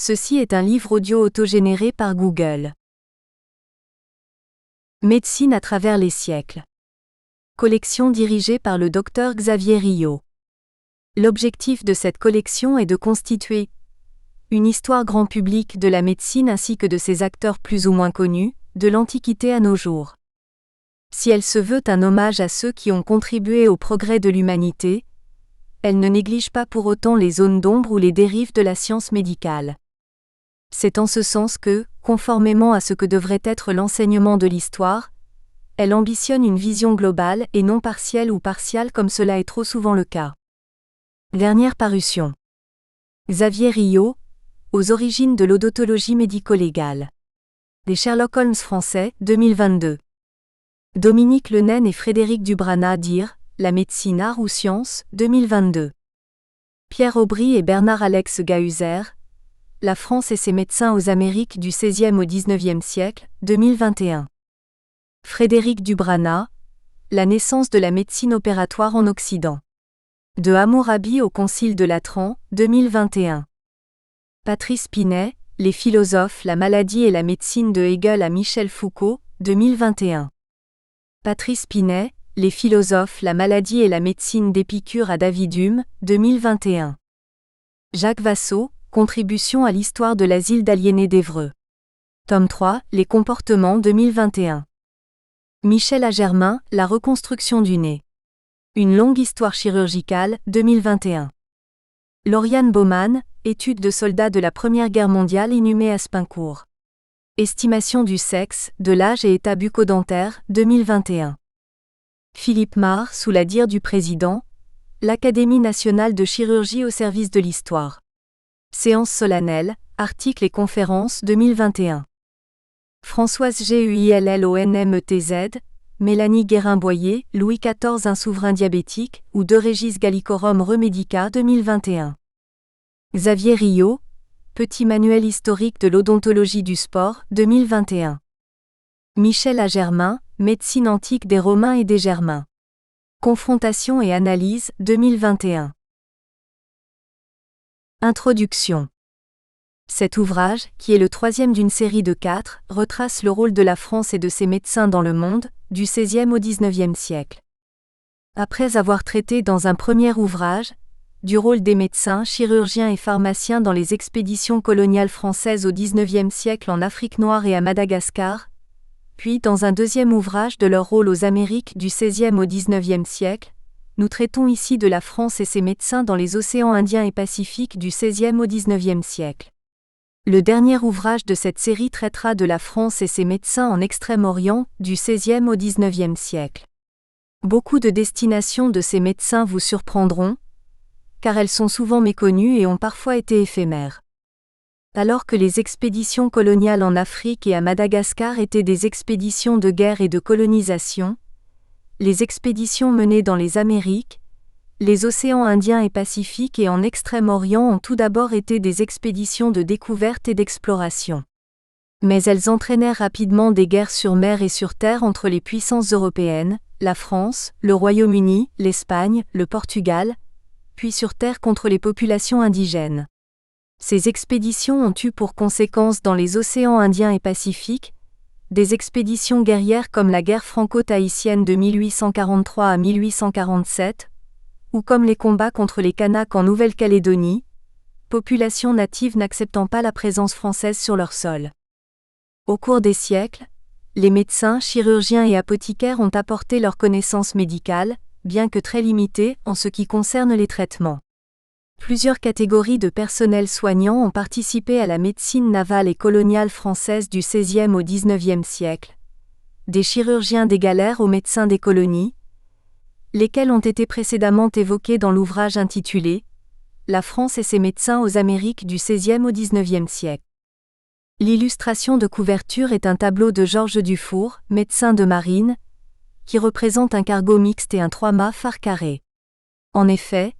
Ceci est un livre audio autogénéré par Google. Médecine à travers les siècles. Collection dirigée par le Dr Xavier Rio. L'objectif de cette collection est de constituer une histoire grand public de la médecine ainsi que de ses acteurs plus ou moins connus, de l'Antiquité à nos jours. Si elle se veut un hommage à ceux qui ont contribué au progrès de l'humanité, elle ne néglige pas pour autant les zones d'ombre ou les dérives de la science médicale. C'est en ce sens que, conformément à ce que devrait être l'enseignement de l'histoire, elle ambitionne une vision globale et non partielle ou partiale comme cela est trop souvent le cas. Dernière parution. Xavier Rio, aux origines de l'odontologie médico-légale. Des Sherlock Holmes français, 2022. Dominique Lenaine et Frédéric Dubranat dire, La médecine art ou science, 2022. Pierre Aubry et Bernard-Alex Gahuzer, La France et ses médecins aux Amériques du XVIe au XIXe siècle, 2021. Frédéric Dubranat, La naissance de la médecine opératoire en Occident. De Hammurabi au Concile de Latran, 2021. Patrice Pinet, Les philosophes, la maladie et la médecine de Hegel à Michel Foucault, 2021. Patrice Pinet, Les philosophes, la maladie et la médecine d'Épicure à David Hume, 2021. Jacques Vassaux, Contribution à l'histoire de l'asile d'aliénés d'Évreux. Tome 3, Les comportements 2021. Michel Agermain, La reconstruction du nez. Une longue histoire chirurgicale, 2021. Lauriane Baumann, Études de soldats de la Première Guerre mondiale inhumés à Spincourt. Estimation du sexe, de l'âge et état bucco-dentaire, 2021. Philippe Marr, sous la dire du président, L'Académie nationale de chirurgie au service de l'histoire. Séance solennelle, articles et conférences 2021. Françoise Guillonmetz, Mélanie Guérin-Boyer, Louis XIV un souverain diabétique, ou de Régis Gallicorum Remedica 2021. Xavier Rio, Petit manuel historique de l'odontologie du sport 2021. Michel Agermain, Médecine antique des Romains et des Germains. Confrontation et analyse 2021. Introduction. Cet ouvrage, qui est le troisième d'une série de 4, retrace le rôle de la France et de ses médecins dans le monde, du XVIe au XIXe siècle. Après avoir traité dans un premier ouvrage, du rôle des médecins, chirurgiens et pharmaciens dans les expéditions coloniales françaises au XIXe siècle en Afrique noire et à Madagascar, puis dans un deuxième ouvrage de leur rôle aux Amériques du XVIe au XIXe siècle, nous traitons ici de la France et ses médecins dans les océans Indien et Pacifique du XVIe au XIXe siècle. Le dernier ouvrage de cette série traitera de la France et ses médecins en Extrême-Orient, du XVIe au XIXe siècle. Beaucoup de destinations de ces médecins vous surprendront, car elles sont souvent méconnues et ont parfois été éphémères. Alors que les expéditions coloniales en Afrique et à Madagascar étaient des expéditions de guerre et de colonisation, les expéditions menées dans les Amériques, les océans Indien et Pacifique et en Extrême-Orient ont tout d'abord été des expéditions de découverte et d'exploration. Mais elles entraînèrent rapidement des guerres sur mer et sur terre entre les puissances européennes, la France, le Royaume-Uni, l'Espagne, le Portugal, puis sur terre contre les populations indigènes. Ces expéditions ont eu pour conséquence dans les océans Indien et Pacifique, des expéditions guerrières comme la guerre franco-tahitienne de 1843 à 1847, ou comme les combats contre les Kanaks en Nouvelle-Calédonie, populations natives n'acceptant pas la présence française sur leur sol. Au cours des siècles, les médecins, chirurgiens et apothicaires ont apporté leurs connaissances médicales, bien que très limitées en ce qui concerne les traitements. Plusieurs catégories de personnel soignant ont participé à la médecine navale et coloniale française du XVIe au XIXe siècle, des chirurgiens des galères aux médecins des colonies, lesquels ont été précédemment évoqués dans l'ouvrage intitulé « La France et ses médecins aux Amériques du XVIe au XIXe siècle ». L'illustration de couverture est un tableau de Georges Dufour, médecin de marine, qui représente un cargo mixte et un 3-mâts phare carré. En effet,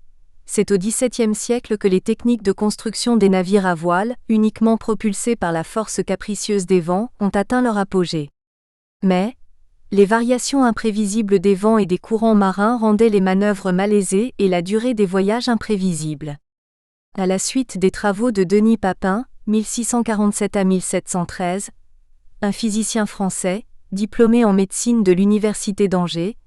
c'est au XVIIe siècle que les techniques de construction des navires à voile, uniquement propulsés par la force capricieuse des vents, ont atteint leur apogée. Mais, les variations imprévisibles des vents et des courants marins rendaient les manœuvres malaisées et la durée des voyages imprévisibles. À la suite des travaux de Denis Papin, 1647 à 1713, un physicien français, diplômé en médecine de l'Université d'Angers.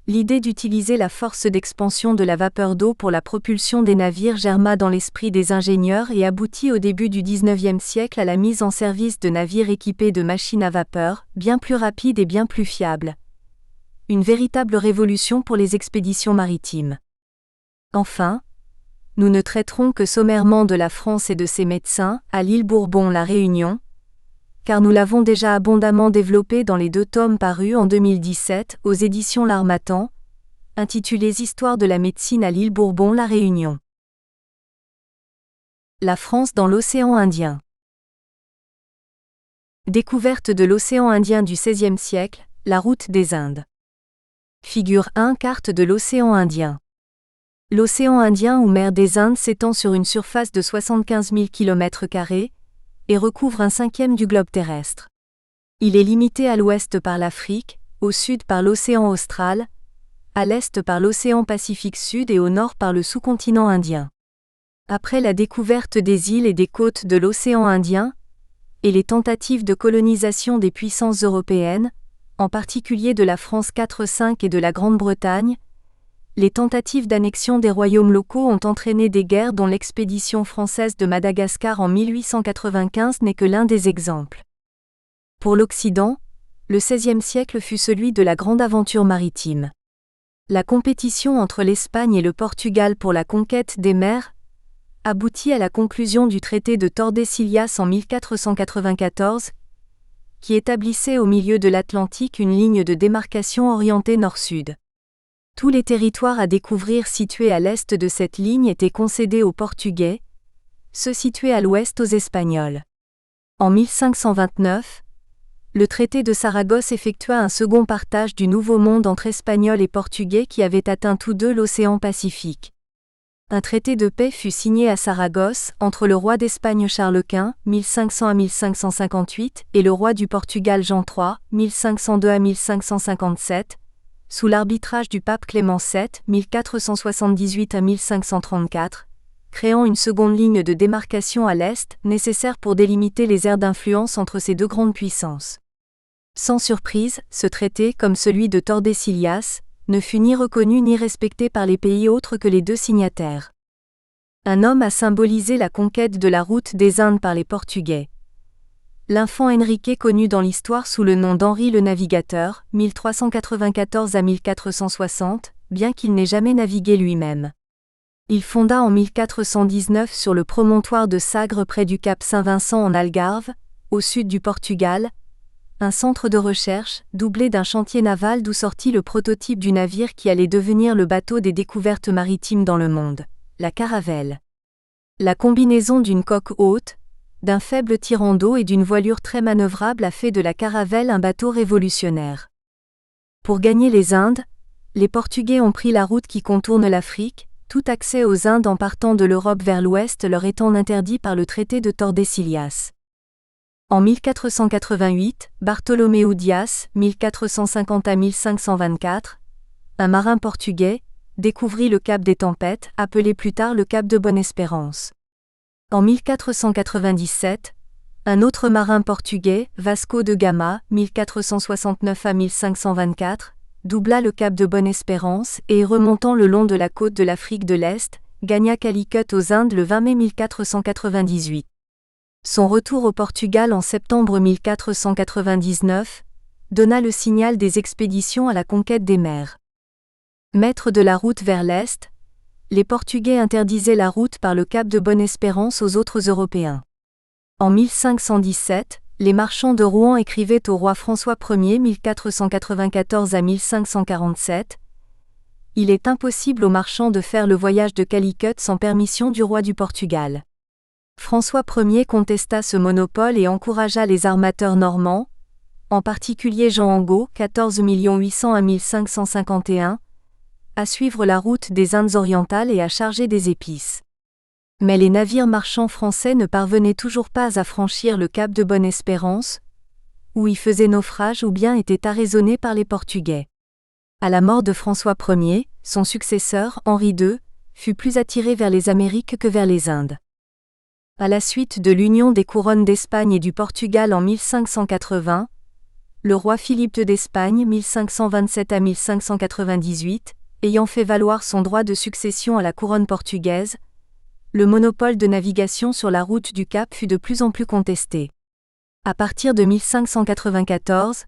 L'idée d'utiliser la force d'expansion de la vapeur d'eau pour la propulsion des navires germa dans l'esprit des ingénieurs et aboutit au début du XIXe siècle à la mise en service de navires équipés de machines à vapeur, bien plus rapides et bien plus fiables. Une véritable révolution pour les expéditions maritimes. Enfin, nous ne traiterons que sommairement de la France et de ses médecins, à l'île Bourbon La Réunion, car nous l'avons déjà abondamment développé dans les 2 tomes parus en 2017 aux éditions L'Harmattan, intitulés Histoire de la médecine à l'île Bourbon La Réunion. La France dans l'océan Indien. Découverte de l'océan Indien du XVIe siècle, la route des Indes. Figure 1 Carte de l'océan Indien. L'océan Indien ou mer des Indes s'étend sur une surface de 75 000 km² et recouvre un cinquième du globe terrestre. Il est limité à l'ouest par l'Afrique, au sud par l'océan Austral, à l'est par l'océan Pacifique Sud et au nord par le sous-continent indien. Après la découverte des îles et des côtes de l'océan Indien, et les tentatives de colonisation des puissances européennes, en particulier de la France 4-5 et de la Grande-Bretagne, les tentatives d'annexion des royaumes locaux ont entraîné des guerres dont l'expédition française de Madagascar en 1895 n'est que l'un des exemples. Pour l'Occident, le XVIe siècle fut celui de la grande aventure maritime. La compétition entre l'Espagne et le Portugal pour la conquête des mers aboutit à la conclusion du traité de Tordesillas en 1494, qui établissait au milieu de l'Atlantique une ligne de démarcation orientée nord-sud. Tous les territoires à découvrir situés à l'est de cette ligne étaient concédés aux Portugais, ceux situés à l'ouest aux Espagnols. En 1529, le traité de Saragosse effectua un second partage du Nouveau Monde entre Espagnols et Portugais qui avaient atteint tous deux l'océan Pacifique. Un traité de paix fut signé à Saragosse entre le roi d'Espagne Charles Quint, 1500 à 1558, et le roi du Portugal Jean III, 1502 à 1557, sous l'arbitrage du pape Clément VII, 1478 à 1534, créant une seconde ligne de démarcation à l'est, nécessaire pour délimiter les aires d'influence entre ces 2 grandes puissances. Sans surprise, ce traité, comme celui de Tordesillas, ne fut ni reconnu ni respecté par les pays autres que les 2 signataires. Un homme a symbolisé la conquête de la route des Indes par les Portugais. L'enfant Henrique connu dans l'histoire sous le nom d'Henri le Navigateur, 1394 à 1460, bien qu'il n'ait jamais navigué lui-même. Il fonda en 1419 sur le promontoire de Sagres près du cap Saint-Vincent en Algarve, au sud du Portugal, un centre de recherche, doublé d'un chantier naval d'où sortit le prototype du navire qui allait devenir le bateau des découvertes maritimes dans le monde, la caravelle. La combinaison d'une coque haute, d'un faible tirant d'eau et d'une voilure très manœuvrable a fait de la caravelle un bateau révolutionnaire. Pour gagner les Indes, les Portugais ont pris la route qui contourne l'Afrique, tout accès aux Indes en partant de l'Europe vers l'ouest leur étant interdit par le traité de Tordesillas. En 1488, Bartholoméu Dias, 1450 à 1524, un marin portugais, découvrit le cap des Tempêtes, appelé plus tard le cap de Bonne-Espérance. En 1497, un autre marin portugais, Vasco de Gama, 1469 à 1524, doubla le cap de Bonne-Espérance et, remontant le long de la côte de l'Afrique de l'Est, gagna Calicut aux Indes le 20 mai 1498. Son retour au Portugal en septembre 1499 donna le signal des expéditions à la conquête des mers. Maîtres de la route vers l'Est, les Portugais interdisaient la route par le cap de Bonne-Espérance aux autres Européens. En 1517, les marchands de Rouen écrivaient au roi François Ier 1494 à 1547 « Il est impossible aux marchands de faire le voyage de Calicut sans permission du roi du Portugal. » François Ier contesta ce monopole et encouragea les armateurs normands, en particulier Jean Angot, 14 800 à 1551, à suivre la route des Indes orientales et à charger des épices. Mais les navires marchands français ne parvenaient toujours pas à franchir le cap de Bonne-Espérance, où y faisaient naufrage ou bien étaient arraisonnés par les Portugais. À la mort de François Ier, son successeur, Henri II, fut plus attiré vers les Amériques que vers les Indes. À la suite de l'union des couronnes d'Espagne et du Portugal en 1580, le roi Philippe II d'Espagne 1527 à 1598, ayant fait valoir son droit de succession à la couronne portugaise, le monopole de navigation sur la route du Cap fut de plus en plus contesté. À partir de 1594,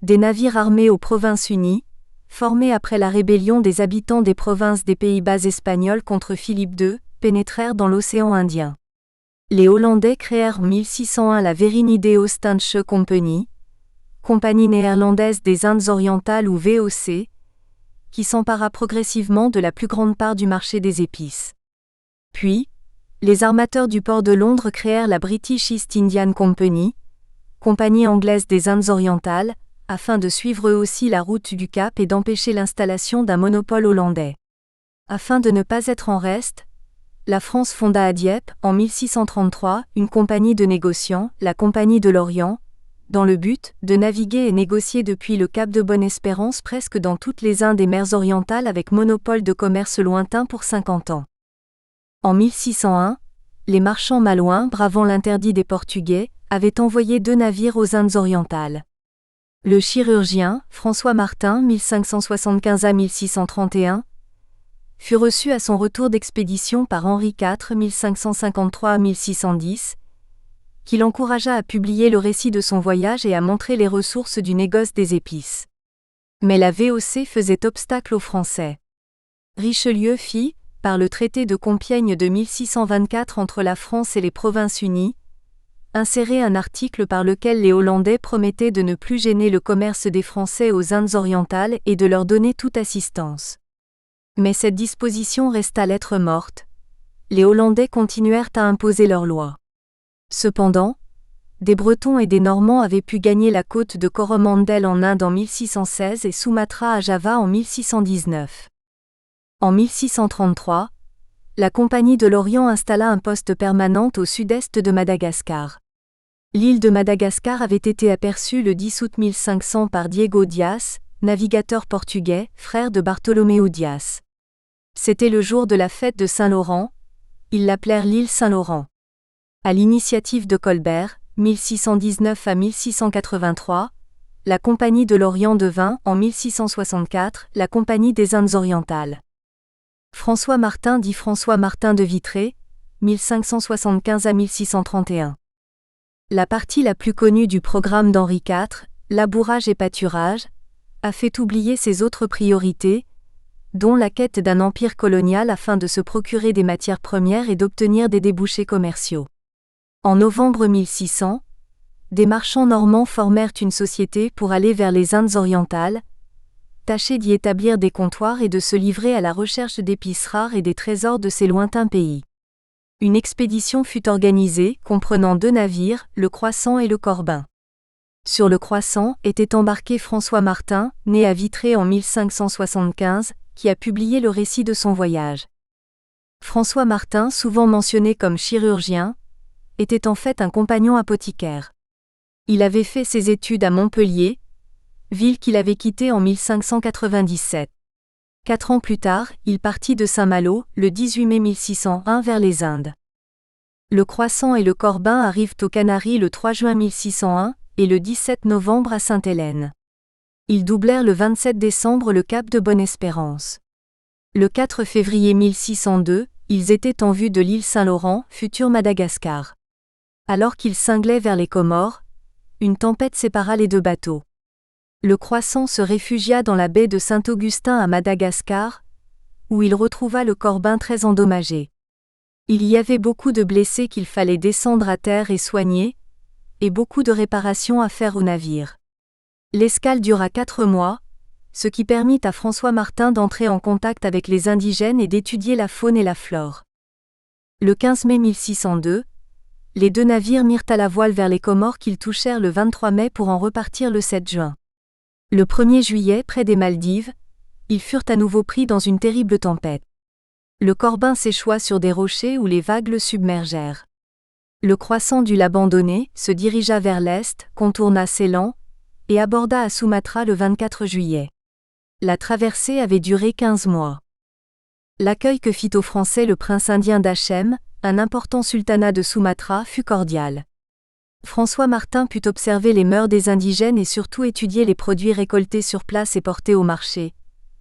des navires armés aux Provinces-Unies, formés après la rébellion des habitants des provinces des Pays-Bas espagnols contre Philippe II, pénétrèrent dans l'océan Indien. Les Hollandais créèrent en 1601 la Verenigde Oost-Indische Compagnie, Compagnie néerlandaise des Indes orientales ou VOC, qui s'empara progressivement de la plus grande part du marché des épices. Puis, les armateurs du port de Londres créèrent la British East Indian Company, Compagnie anglaise des Indes orientales, afin de suivre eux aussi la route du Cap et d'empêcher l'installation d'un monopole hollandais. Afin de ne pas être en reste, la France fonda à Dieppe, en 1633, une compagnie de négociants, la Compagnie de l'Orient, dans le but de naviguer et négocier depuis le Cap de Bonne-Espérance presque dans toutes les Indes et mers orientales avec monopole de commerce lointain pour 50 ans. En 1601, les marchands malouins, bravant l'interdit des Portugais, avaient envoyé 2 navires aux Indes orientales. Le chirurgien, François Martin 1575 à 1631, fut reçu à son retour d'expédition par Henri IV 1553 à 1610, qui l'encouragea à publier le récit de son voyage et à montrer les ressources du négoce des épices. Mais la VOC faisait obstacle aux Français. Richelieu fit, par le traité de Compiègne de 1624 entre la France et les Provinces-Unies, insérer un article par lequel les Hollandais promettaient de ne plus gêner le commerce des Français aux Indes orientales et de leur donner toute assistance. Mais cette disposition resta lettre morte. Les Hollandais continuèrent à imposer leurs lois. Cependant, des Bretons et des Normands avaient pu gagner la côte de Coromandel en Inde en 1616 et Sumatra à Java en 1619. En 1633, la Compagnie de l'Orient installa un poste permanent au sud-est de Madagascar. L'île de Madagascar avait été aperçue le 10 août 1500 par Diego Dias, navigateur portugais, frère de Bartholoméo Dias. C'était le jour de la fête de Saint-Laurent, ils l'appelèrent l'île Saint-Laurent. À l'initiative de Colbert, 1619 à 1683, la Compagnie de l'Orient devint, en 1664, la Compagnie des Indes orientales. François Martin dit François Martin de Vitré, 1575 à 1631. La partie la plus connue du programme d'Henri IV, labourage et pâturage, a fait oublier ses autres priorités, dont la quête d'un empire colonial afin de se procurer des matières premières et d'obtenir des débouchés commerciaux. En novembre 1600, des marchands normands formèrent une société pour aller vers les Indes orientales, tâcher d'y établir des comptoirs et de se livrer à la recherche d'épices rares et des trésors de ces lointains pays. Une expédition fut organisée, comprenant 2 navires, le Croissant et le Corbin. Sur le Croissant était embarqué François Martin, né à Vitré en 1575, qui a publié le récit de son voyage. François Martin, souvent mentionné comme chirurgien, était en fait un compagnon apothicaire. Il avait fait ses études à Montpellier, ville qu'il avait quittée en 1597. 4 ans plus tard, il partit de Saint-Malo, le 18 mai 1601 vers les Indes. Le Croissant et le Corbin arrivent aux Canaries le 3 juin 1601 et le 17 novembre à Sainte-Hélène. Ils doublèrent le 27 décembre le cap de Bonne-Espérance. Le 4 février 1602, ils étaient en vue de l'île Saint-Laurent, futur Madagascar. Alors qu'ils cinglaient vers les Comores, une tempête sépara les 2 bateaux. Le Croissant se réfugia dans la baie de Saint-Augustin à Madagascar, où il retrouva le Corbin très endommagé. Il y avait beaucoup de blessés qu'il fallait descendre à terre et soigner, et beaucoup de réparations à faire au navire. L'escale dura 4 mois, ce qui permit à François Martin d'entrer en contact avec les indigènes et d'étudier la faune et la flore. Le 15 mai 1602, les 2 navires mirent à la voile vers les Comores qu'ils touchèrent le 23 mai pour en repartir le 7 juin. Le 1er juillet, près des Maldives, ils furent à nouveau pris dans une terrible tempête. Le Corbin s'échoua sur des rochers où les vagues le submergèrent. Le Croissant dut l'abandonner, se dirigea vers l'est, contourna Ceylan, et aborda à Sumatra le 24 juillet. La traversée avait duré 15 mois. L'accueil que fit aux Français le prince indien d'Achem, un important sultanat de Sumatra, fut cordial. François Martin put observer les mœurs des indigènes et surtout étudier les produits récoltés sur place et portés au marché.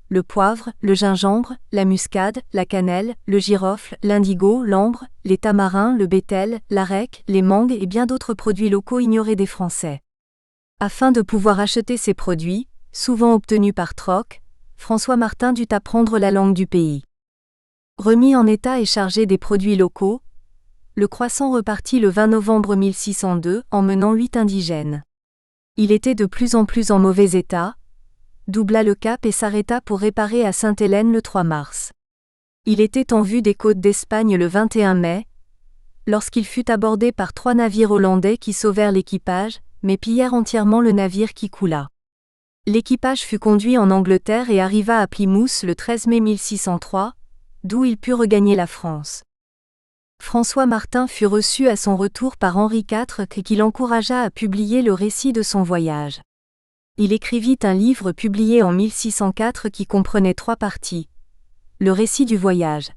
Le poivre, le gingembre, la muscade, la cannelle, le girofle, l'indigo, l'ambre, les tamarins, le bétel, l'arec, les mangues et bien d'autres produits locaux ignorés des Français. Afin de pouvoir acheter ces produits, souvent obtenus par troc, François Martin dut apprendre la langue du pays. Remis en état et chargé des produits locaux, le croissant repartit le 20 novembre 1602 emmenant 8 indigènes. Il était de plus en plus en mauvais état, doubla le cap et s'arrêta pour réparer à Sainte-Hélène le 3 mars. Il était en vue des côtes d'Espagne le 21 mai, lorsqu'il fut abordé par 3 navires hollandais qui sauvèrent l'équipage, mais pillèrent entièrement le navire qui coula. L'équipage fut conduit en Angleterre et arriva à Plymouth le 13 mai 1603, d'où il put regagner la France. François Martin fut reçu à son retour par Henri IV qui l'encouragea à publier le récit de son voyage. Il écrivit un livre publié en 1604 qui comprenait 3 parties. Le récit du voyage,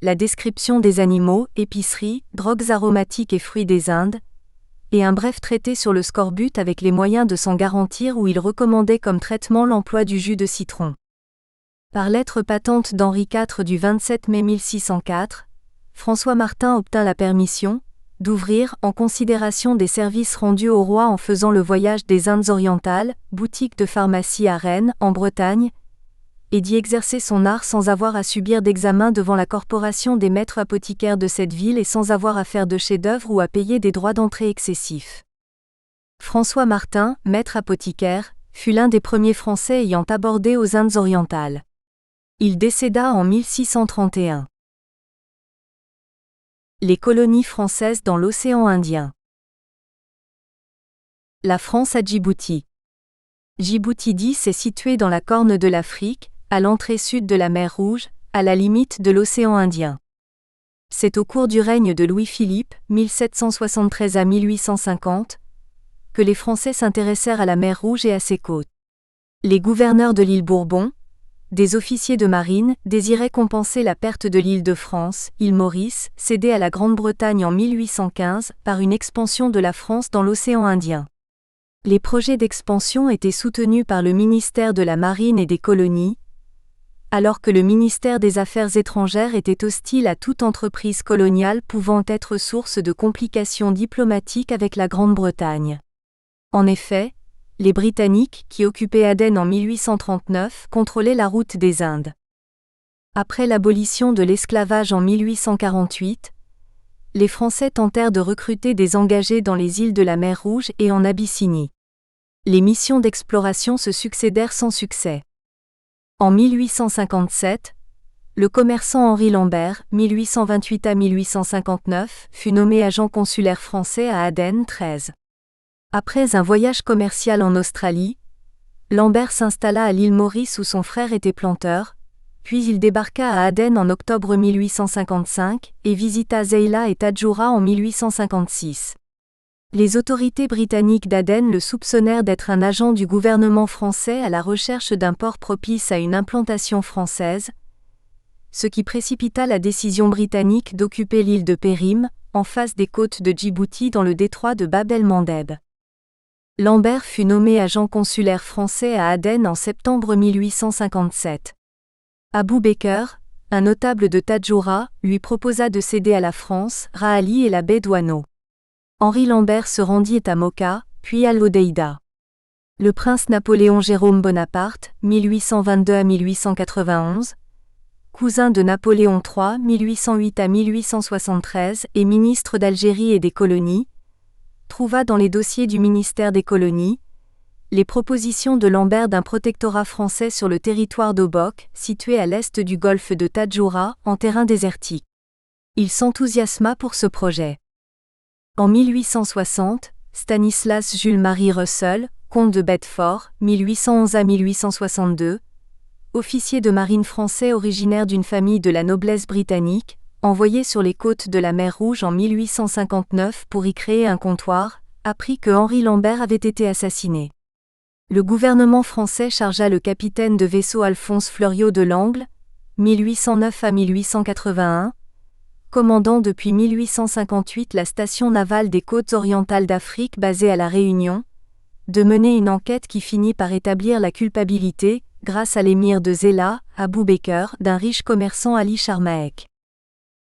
la description des animaux, épiceries, drogues aromatiques et fruits des Indes, et un bref traité sur le scorbut avec les moyens de s'en garantir où il recommandait comme traitement l'emploi du jus de citron. Par lettre patente d'Henri IV du 27 mai 1604, François Martin obtint la permission d'ouvrir, en considération des services rendus au roi en faisant le voyage des Indes orientales, boutique de pharmacie à Rennes, en Bretagne, et d'y exercer son art sans avoir à subir d'examen devant la corporation des maîtres apothicaires de cette ville et sans avoir à faire de chef-d'œuvre ou à payer des droits d'entrée excessifs. François Martin, maître apothicaire, fut l'un des premiers Français ayant abordé aux Indes orientales. Il décéda en 1631. Les colonies françaises dans l'océan Indien. La France à Djibouti. Djibouti 10 est situé dans la Corne de l'Afrique, à l'entrée sud de la mer Rouge, à la limite de l'océan Indien. C'est au cours du règne de Louis-Philippe, 1773 à 1850, que les Français s'intéressèrent à la mer Rouge et à ses côtes. Les gouverneurs de l'île Bourbon, des officiers de marine, désiraient compenser la perte de l'île de France, île Maurice, cédée à la Grande-Bretagne en 1815, par une expansion de la France dans l'océan Indien. Les projets d'expansion étaient soutenus par le ministère de la Marine et des Colonies, alors que le ministère des Affaires étrangères était hostile à toute entreprise coloniale pouvant être source de complications diplomatiques avec la Grande-Bretagne. En effet, les Britanniques, qui occupaient Aden en 1839, contrôlaient la route des Indes. Après l'abolition de l'esclavage en 1848, les Français tentèrent de recruter des engagés dans les îles de la mer Rouge et en Abyssinie. Les missions d'exploration se succédèrent sans succès. En 1857, le commerçant Henri Lambert, 1828 à 1859, fut nommé agent consulaire français à Aden 13. Après un voyage commercial en Australie, Lambert s'installa à l'île Maurice où son frère était planteur, puis il débarqua à Aden en octobre 1855 et visita Zeila et Tadjoura en 1856. Les autorités britanniques d'Aden le soupçonnèrent d'être un agent du gouvernement français à la recherche d'un port propice à une implantation française, ce qui précipita la décision britannique d'occuper l'île de Périm, en face des côtes de Djibouti dans le détroit de Bab el-Mandeb. Lambert fut nommé agent consulaire français à Aden en septembre 1857. Abou Bekr, un notable de Tadjoura, lui proposa de céder à la France Ra'ali et la baie d'Ouano. Henri Lambert se rendit à Mocha, puis à l'Odéida. Le prince Napoléon Jérôme Bonaparte, 1822 à 1891, cousin de Napoléon III, 1808 à 1873 et ministre d'Algérie et des colonies, trouva dans les dossiers du ministère des colonies les propositions de Lambert d'un protectorat français sur le territoire d'Obok, situé à l'est du golfe de Tadjoura, en terrain désertique. Il s'enthousiasma pour ce projet. En 1860, Stanislas Jules-Marie Russell, comte de Bedford, 1811 à 1862, officier de marine français originaire d'une famille de la noblesse britannique, envoyé sur les côtes de la mer Rouge en 1859 pour y créer un comptoir, apprit que Henri Lambert avait été assassiné. Le gouvernement français chargea le capitaine de vaisseau Alphonse Fleuriot de Langle, 1809 à 1881, commandant depuis 1858 la station navale des côtes orientales d'Afrique basée à La Réunion, de mener une enquête qui finit par établir la culpabilité, grâce à l'émir de Zéla, Abou Bekr, d'un riche commerçant Ali Charmaek.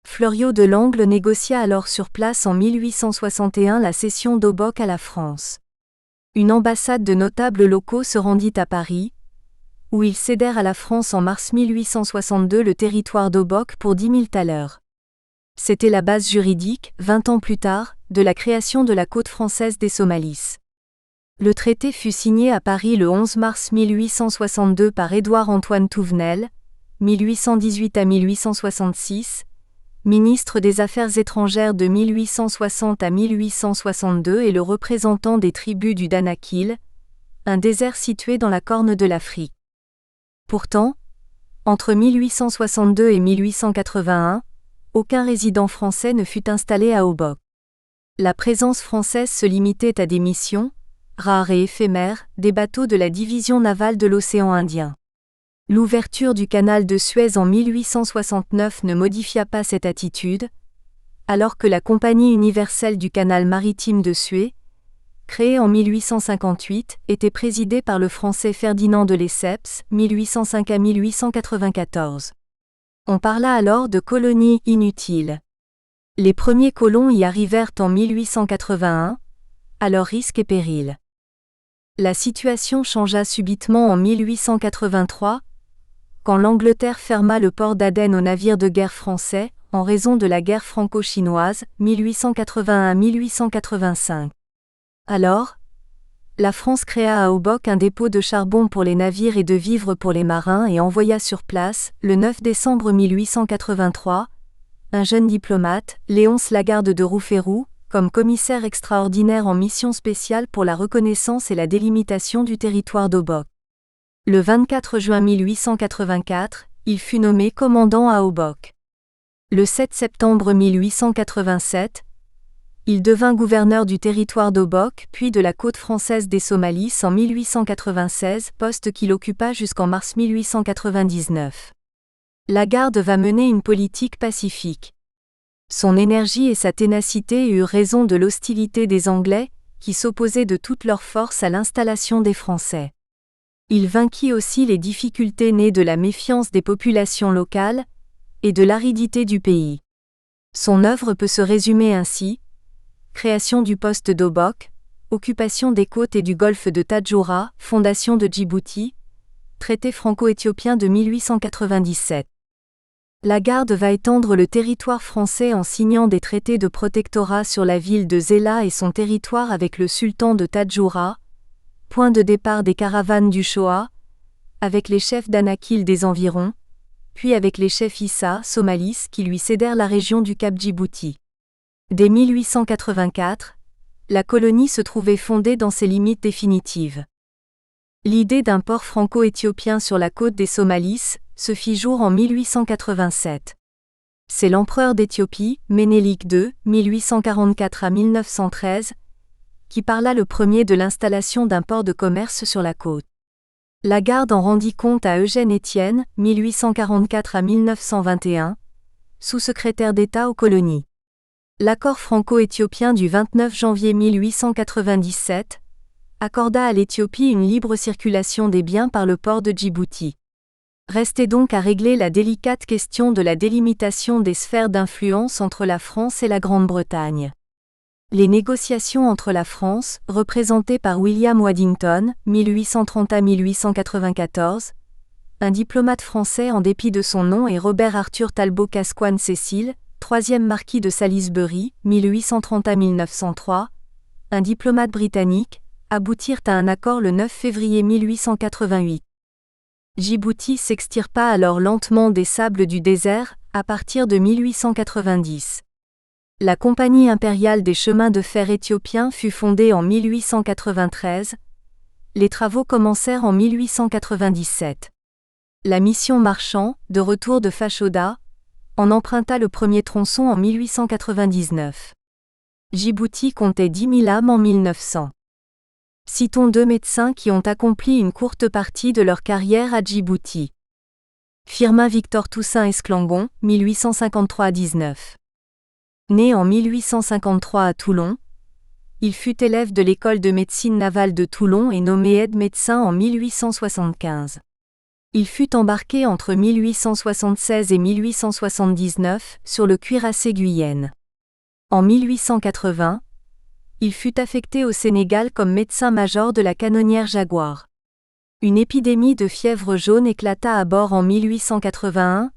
Fleuriot de Langle négocia alors sur place en 1861 la cession d'Obock à la France. Une ambassade de notables locaux se rendit à Paris, où ils cédèrent à la France en mars 1862 le territoire d'Obock pour 10 000 thalers. C'était la base juridique, 20 ans plus tard, de la création de la côte française des Somalis. Le traité fut signé à Paris le 11 mars 1862 par Édouard-Antoine Touvenel, 1818 à 1866, ministre des Affaires étrangères de 1860 à 1862 et le représentant des tribus du Danakil, un désert situé dans la Corne de l'Afrique. Pourtant, entre 1862 et 1881, aucun résident français ne fut installé à Obock. La présence française se limitait à des missions, rares et éphémères, des bateaux de la division navale de l'océan Indien. L'ouverture du canal de Suez en 1869 ne modifia pas cette attitude, alors que la Compagnie universelle du canal maritime de Suez, créée en 1858, était présidée par le Français Ferdinand de Lesseps, 1805 à 1894. On parla alors de colonies inutiles. Les premiers colons y arrivèrent en 1881, à leur risque et péril. La situation changea subitement en 1883, quand l'Angleterre ferma le port d'Aden aux navires de guerre français, en raison de la guerre franco-chinoise, 1881-1885. Alors, la France créa à Obock un dépôt de charbon pour les navires et de vivres pour les marins et envoya sur place, le 9 décembre 1883, un jeune diplomate, Léonce Lagarde de Roufféroux, comme commissaire extraordinaire en mission spéciale pour la reconnaissance et la délimitation du territoire d'Obock. Le 24 juin 1884, il fut nommé commandant à Obock. Le 7 septembre 1887, il devint gouverneur du territoire d'Obock puis de la côte française des Somalis en 1896, poste qu'il occupa jusqu'en mars 1899. Lagarde va mener une politique pacifique. Son énergie et sa ténacité eurent raison de l'hostilité des Anglais, qui s'opposaient de toute leur force à l'installation des Français. Il vainquit aussi les difficultés nées de la méfiance des populations locales et de l'aridité du pays. Son œuvre peut se résumer ainsi: création du poste d'Obock, occupation des côtes et du golfe de Tadjoura, fondation de Djibouti, traité franco-éthiopien de 1897. Lagarde va étendre le territoire français en signant des traités de protectorat sur la ville de Zéla et son territoire avec le sultan de Tadjoura, point de départ des caravanes du Shoah, avec les chefs d'Anakil des environs, puis avec les chefs Issa, Somalis qui lui cédèrent la région du Cap Djibouti. Dès 1884, la colonie se trouvait fondée dans ses limites définitives. L'idée d'un port franco-éthiopien sur la côte des Somalis se fit jour en 1887. C'est l'empereur d'Éthiopie, Ménélik II, 1844 à 1913, qui parla le premier de l'installation d'un port de commerce sur la côte. Lagarde en rendit compte à Eugène Étienne, 1844 à 1921, sous-secrétaire d'État aux colonies. L'accord franco-éthiopien du 29 janvier 1897 accorda à l'Éthiopie une libre circulation des biens par le port de Djibouti. Restait donc à régler la délicate question de la délimitation des sphères d'influence entre la France et la Grande-Bretagne. Les négociations entre la France, représentée par William Waddington, 1830 à 1894, un diplomate français en dépit de son nom et Robert Arthur Talbot Cascogne Cécile, 3e marquis de Salisbury, 1830 à 1903, un diplomate britannique, aboutirent à un accord le 9 février 1888. Djibouti s'extirpa alors lentement des sables du désert, à partir de 1890. La Compagnie impériale des chemins de fer éthiopiens fut fondée en 1893. Les travaux commencèrent en 1897. La mission Marchand, de retour de Fashoda, en emprunta le premier tronçon en 1899. Djibouti comptait 10 000 âmes en 1900. Citons 2 médecins qui ont accompli une courte partie de leur carrière à Djibouti. Firmin Victor Toussaint Esclangon, 1853 à 19. Né en 1853 à Toulon, il fut élève de l'école de médecine navale de Toulon et nommé aide-médecin en 1875. Il fut embarqué entre 1876 et 1879 sur le cuirassé Guyenne. En 1880, il fut affecté au Sénégal comme médecin-major de la canonnière Jaguar. Une épidémie de fièvre jaune éclata à bord en 1881,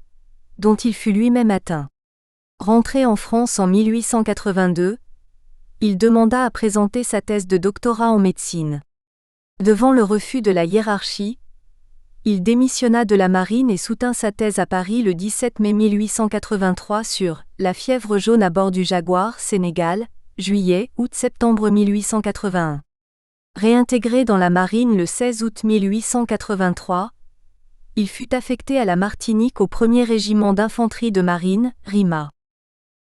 dont il fut lui-même atteint. Rentré en France en 1882, il demanda à présenter sa thèse de doctorat en médecine. Devant le refus de la hiérarchie, il démissionna de la marine et soutint sa thèse à Paris le 17 mai 1883 sur « La fièvre jaune à bord du Jaguar, Sénégal, juillet-août-septembre 1881 ». Réintégré dans la marine le 16 août 1883, il fut affecté à la Martinique au 1er régiment d'infanterie de marine, RIMA.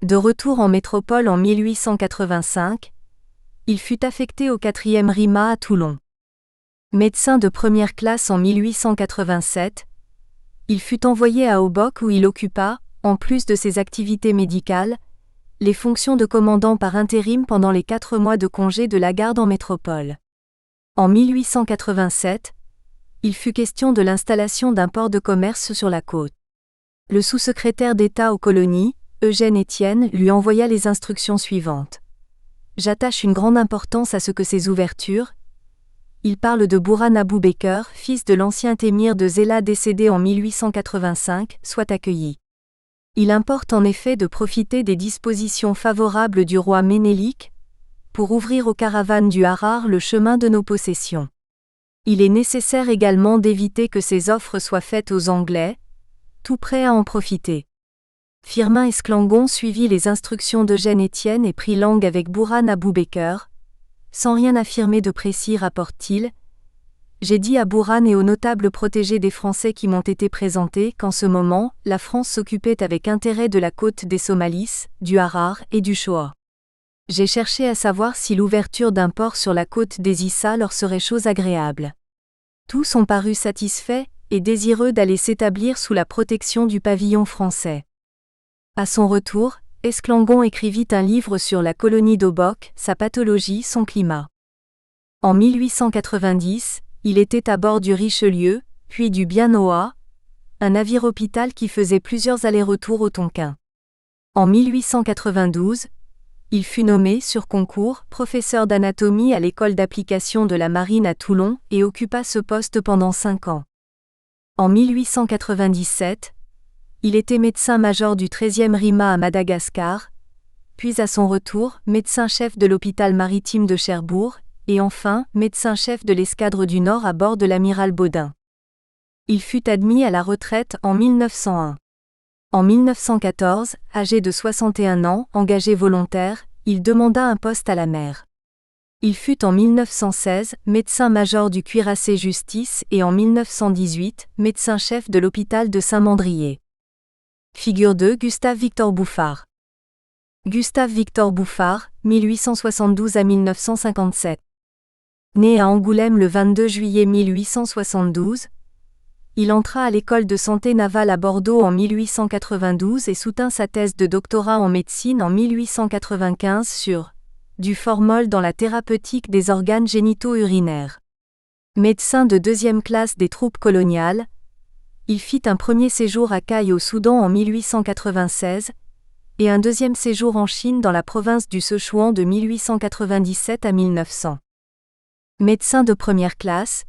De retour en métropole en 1885, il fut affecté au 4e RIMA à Toulon. Médecin de première classe en 1887, il fut envoyé à Obock où il occupa, en plus de ses activités médicales, les fonctions de commandant par intérim pendant les 4 mois de congé de la garde en métropole. En 1887, il fut question de l'installation d'un port de commerce sur la côte. Le sous-secrétaire d'État aux colonies, Eugène Étienne, lui envoya les instructions suivantes. J'attache une grande importance à ce que ces ouvertures, il parle de Bourhan Aboubeker, fils de l'ancien émir de Zéla décédé en 1885, soient accueillies. Il importe en effet de profiter des dispositions favorables du roi Ménélik pour ouvrir aux caravanes du Harar le chemin de nos possessions. Il est nécessaire également d'éviter que ces offres soient faites aux Anglais, tout prêts à en profiter. Firmin Esclangon suivit les instructions d'Eugène Étienne et prit langue avec Bourhan Aboubeker. Sans rien affirmer de précis, rapporte-t-il, j'ai dit à Bourhan et aux notables protégés des Français qui m'ont été présentés qu'en ce moment, la France s'occupait avec intérêt de la côte des Somalis, du Harar et du Shoah. J'ai cherché à savoir si l'ouverture d'un port sur la côte des Issa leur serait chose agréable. Tous ont paru satisfaits et désireux d'aller s'établir sous la protection du pavillon français. À son retour, Esclangon écrivit un livre sur la colonie d'Obock, sa pathologie, son climat. En 1890, il était à bord du Richelieu, puis du Bien-Noa, un navire-hôpital qui faisait plusieurs allers-retours au Tonkin. En 1892, il fut nommé, sur concours, professeur d'anatomie à l'école d'application de la marine à Toulon et occupa ce poste pendant 5 ans. En 1897, il était médecin-major du 13e RIMA à Madagascar, puis à son retour, médecin-chef de l'hôpital maritime de Cherbourg, et enfin, médecin-chef de l'escadre du Nord à bord de l'amiral Baudin. Il fut admis à la retraite en 1901. En 1914, âgé de 61 ans, engagé volontaire, il demanda un poste à la mer. Il fut en 1916 médecin-major du cuirassé Justice et en 1918 médecin-chef de l'hôpital de Saint-Mandrier. Figure 2 Gustave Victor Bouffard. Gustave Victor Bouffard, 1872 à 1957. Né à Angoulême le 22 juillet 1872, il entra à l'école de santé navale à Bordeaux en 1892 et soutint sa thèse de doctorat en médecine en 1895 sur « du formol dans la thérapeutique des organes génitaux urinaires ». Médecin de 2e classe des troupes coloniales, il fit un premier séjour à Caille au Soudan en 1896 et un deuxième séjour en Chine dans la province du Sichuan de 1897 à 1900. Médecin de première classe,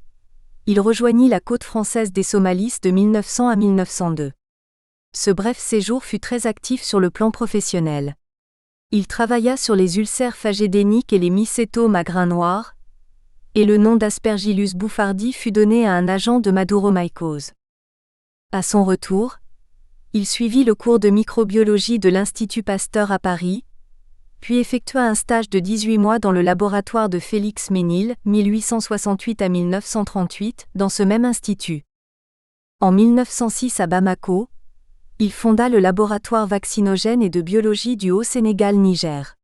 il rejoignit la côte française des Somalis de 1900 à 1902. Ce bref séjour fut très actif sur le plan professionnel. Il travailla sur les ulcères phagédéniques et les mycétomes à grains noirs, et le nom d'Aspergillus bouffardi fut donné à un agent de maduromycose. À son retour, il suivit le cours de microbiologie de l'Institut Pasteur à Paris, puis effectua un stage de 18 mois dans le laboratoire de Félix Ménil, 1868 à 1938, dans ce même institut. En 1906 à Bamako, il fonda le laboratoire vaccinogène et de biologie du Haut-Sénégal-Niger.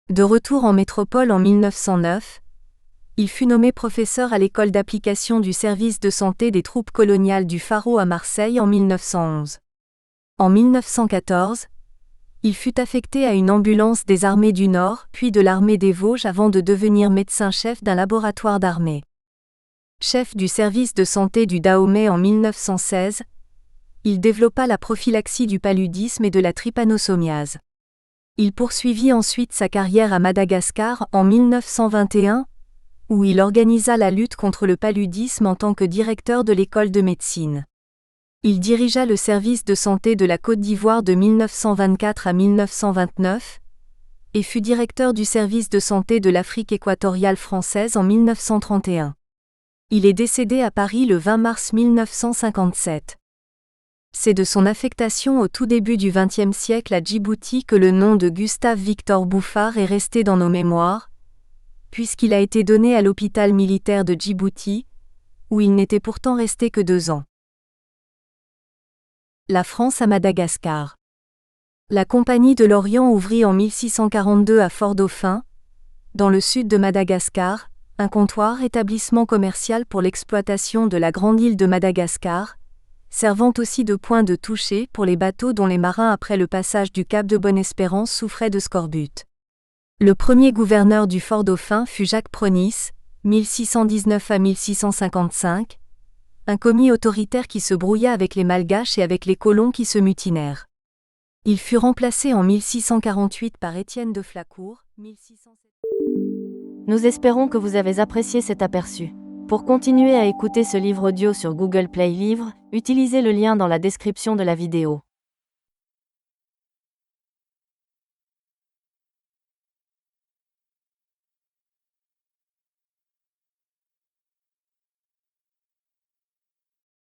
De retour en métropole en 1909, il fut nommé professeur à l'école d'application du service de santé des troupes coloniales du Pharaon à Marseille en 1911. En 1914, Il fut affecté à une ambulance des armées du Nord, puis de l'armée des Vosges avant de devenir médecin-chef d'un laboratoire d'armée. Chef du service de santé du Dahomey en 1916, il développa la prophylaxie du paludisme et de la trypanosomiase. Il poursuivit ensuite sa carrière à Madagascar en 1921, où il organisa la lutte contre le paludisme en tant que directeur de l'école de médecine. Il dirigea le service de santé de la Côte d'Ivoire de 1924 à 1929 et fut directeur du service de santé de l'Afrique équatoriale française en 1931. Il est décédé à Paris le 20 mars 1957. C'est de son affectation au tout début du XXe siècle à Djibouti que le nom de Gustave-Victor Bouffard est resté dans nos mémoires, puisqu'il a été donné à l'hôpital militaire de Djibouti, où il n'était pourtant resté que 2 ans. La France à Madagascar. La Compagnie de l'Orient ouvrit en 1642 à Fort-Dauphin, dans le sud de Madagascar, un comptoir établissement commercial pour l'exploitation de la grande île de Madagascar, servant aussi de point de toucher pour les bateaux dont les marins après le passage du cap de Bonne-Espérance souffraient de scorbut. Le premier gouverneur du Fort-Dauphin fut Jacques Pronis, 1619 à 1655, un commis autoritaire qui se brouilla avec les Malgaches et avec les colons qui se mutinèrent. Il fut remplacé en 1648 par Étienne de Flacourt, 1607. Nous espérons que vous avez apprécié cet aperçu. Pour continuer à écouter ce livre audio sur Google Play Livres, utilisez le lien dans la description de la vidéo.